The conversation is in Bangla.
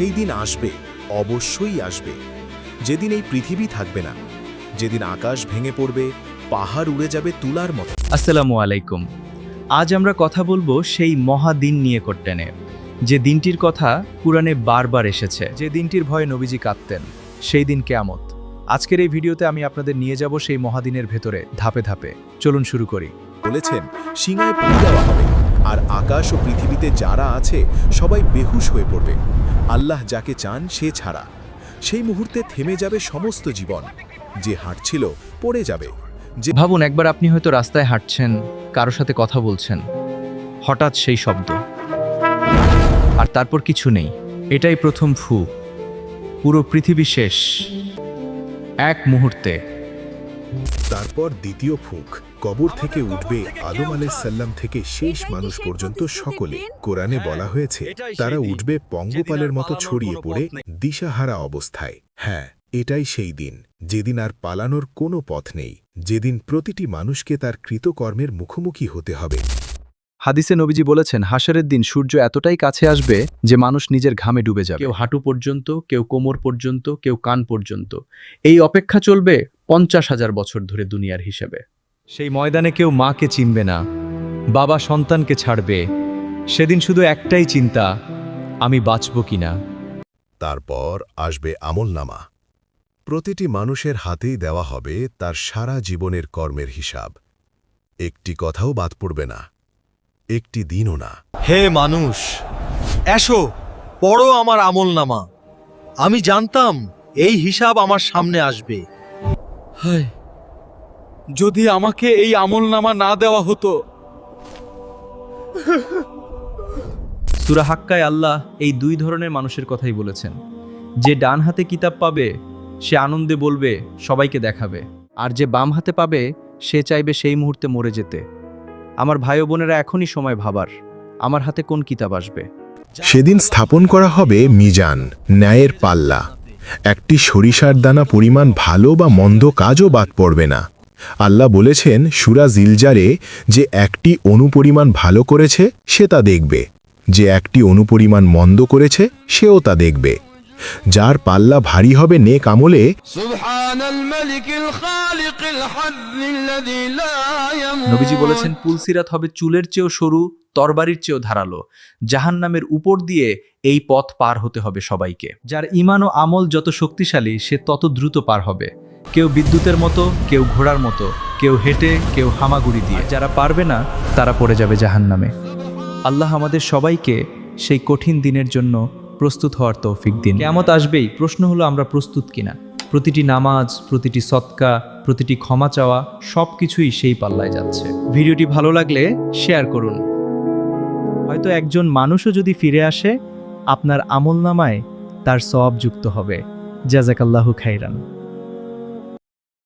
সেই দিন আসবে, অবশ্যই আসবে, যেদিন এই পৃথিবী থাকবে না, যেদিন আকাশ ভেঙে পড়বে, পাহাড় উড়ে যাবে তুলার মতো। আসসালামু আলাইকুম। আজ আমরা কথা বলবো সেই মহাদিন নিয়ে কোরআনে, যে দিনটির কথা কুরআনে বারবার এসেছে, যে দিনটির ভয়ে নবীজি কাঁদতেন, সেই দিন কিয়ামত। আজকের এই ভিডিওতে আমি আপনাদের নিয়ে যাব সেই মহাদিনের ভেতরে ধাপে ধাপে। চলুন শুরু করি। বলেছেন সিংহায় পুড়ে দেওয়া হবে, আর আকাশ ও পৃথিবীতে যারা আছে সবাই বেহুশ হয়ে পড়বে, আল্লাহ যাকে চান সে ছাড়া। সেই মুহূর্তে থেমে যাবে সমস্ত জীবন, যে হাঁটছিল পড়ে যাবে। ভাবুন, একবার আপনি হয়তো রাস্তায় হাঁটছেন, কারোর সাথে কথা বলছেন, হঠাৎ সেই শব্দ, আর তারপর কিছু নেই। এটাই প্রথম ফু, পুরো পৃথিবী শেষ এক মুহূর্তে। তারপর দ্বিতীয় ফুঁক, কবর থেকে উঠবে আদম আলাইহিস সালাম থেকে শেষ মানুষ পর্যন্ত সকলে। কোরআনে বলা হয়েছে তারা উঠবে পঙ্গপালের মতো ছড়িয়ে পড়ে দিশাহারা অবস্থায়। হ্যাঁ, এটাই সেই দিন যেদিন আর পালানোর কোনো পথ নেই, যেদিন প্রতিটি মানুষকে তার কৃতকর্মের মুখোমুখি হতে হবে। হাদিসে নবীজি বলেছেন, হাসরের দিন সূর্য এতটাই কাছে আসবে যে মানুষ নিজের ঘামে ডুবে যাবে। কেউ হাঁটু পর্যন্ত, কেউ কোমর পর্যন্ত, কেউ কান পর্যন্ত। এই অপেক্ষা চলবে 50,000 বছর ধরে দুনিয়ার হিসেবে। সেই ময়দানে কেউ মাকে চিনবে না, বাবা সন্তানকে ছাড়বে। সেদিন শুধু একটাই চিন্তা, আমি বাঁচব কিনা। তারপর আসবে আমলনামা। প্রতিটি মানুষের হাতেই দেওয়া হবে তার সারা জীবনের কর্মের হিসাব। একটি কথাও বাদ পড়বে না, একটি দিনও না। হে মানুষ, এসো পড়ো আমার আমলনামা। আমি জানতাম এই হিসাব আমার সামনে আসবে। হায়, যদি আমাকে এই আমলনামা না দেওয়া হতো। সূরা হাক্কায় আল্লাহ এই দুই ধরনের মানুষের কথাই বলেছেন। যে ডান হাতে কিতাব পাবে সে আনন্দে বলবে, সবাইকে দেখাবে, আর যে বাম হাতে পাবে সে চাইবে সেই মুহূর্তে মরে যেতে। আমার ভাই ও বোনেরা, এখনই সময় ভাবার, আমার হাতে কোন কিতাব আসবে। সেদিন স্থাপন করা হবে মিজান, ন্যায়ের পাল্লা। একটি সরিষার দানা পরিমাণ ভালো বা মন্দ কাজও বাদ পড়বে না। আল্লাহ বলেছেন সূরা জিলজারে, যে একটি অনুপরিমাণ ভালো করেছে সে তা দেখবে, যে একটি অনুপরিমাণ মন্দ করেছে সেও তা দেখবে। যার পাল্লা ভারী হবে নেক আমলে, নবীজি বলেছেন পুলসিরাত হবে চুলের চেয়েও সরু, তরবারির চেয়েও ধারালো। জাহান্নামের উপর দিয়ে এই পথ পার হতে হবে সবাইকে। যার ঈমান ও আমল যত শক্তিশালী সে তত দ্রুত পার হবে। কেউ বিদ্যুতের মতো, কেউ ঘোড়ার মতো, কেউ হেঁটে, কেউ হামাগুড়ি দিয়ে। যারা পারবে না তারা পড়ে যাবে জাহান্নামে। আল্লাহ আমাদের সবাইকে সেই কঠিন দিনের জন্য প্রস্তুত হওয়ার তৌফিক দিন। কিয়ামত আসবেই, প্রশ্ন হলো আমরা প্রস্তুত কিনা। প্রতিটি নামাজ, প্রতিটি সদকা, প্রতিটি ক্ষমা চাওয়া, সব কিছুই সেই পাল্লায় যাচ্ছে। ভিডিওটি ভালো লাগলে শেয়ার করুন। হয়তো একজন মানুষও যদি ফিরে আসে, আপনার আমলনামায় তার সওয়াব যুক্ত হবে। জাযাকাল্লাহু খাইরান।